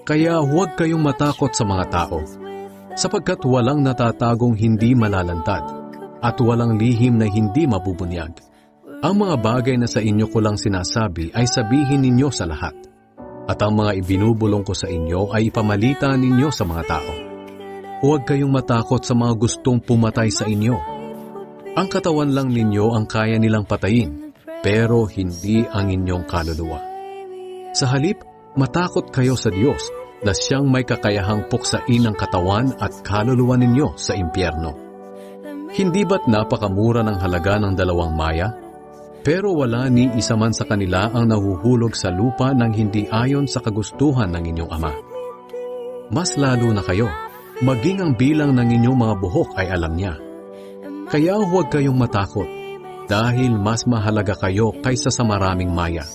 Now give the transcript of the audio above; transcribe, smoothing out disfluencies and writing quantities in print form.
Kaya huwag kayong matakot sa mga tao, sapagkat walang natatagong hindi malalantad at walang lihim na hindi mabubunyag. Ang mga bagay na sa inyo ko lang sinasabi ay sabihin ninyo sa lahat, at ang mga ibinubulong ko sa inyo ay ipamalita ninyo sa mga tao. Huwag kayong matakot sa mga gustong pumatay sa inyo. Ang katawan lang ninyo ang kaya nilang patayin, pero hindi ang inyong kaluluwa. Sa halip, matakot kayo sa Diyos na siyang may kakayahang puksain ang katawan at kaluluwa ninyo sa impyerno. Hindi ba't napakamura ng halaga ng 2 maya? Pero wala ni isa man sa kanila ang nahuhulog sa lupa nang hindi ayon sa kagustuhan ng inyong Ama. Mas lalo na kayo, maging ang bilang ng inyong mga buhok ay alam niya. Kaya huwag kayong matakot, dahil mas mahalaga kayo kaysa sa maraming maya.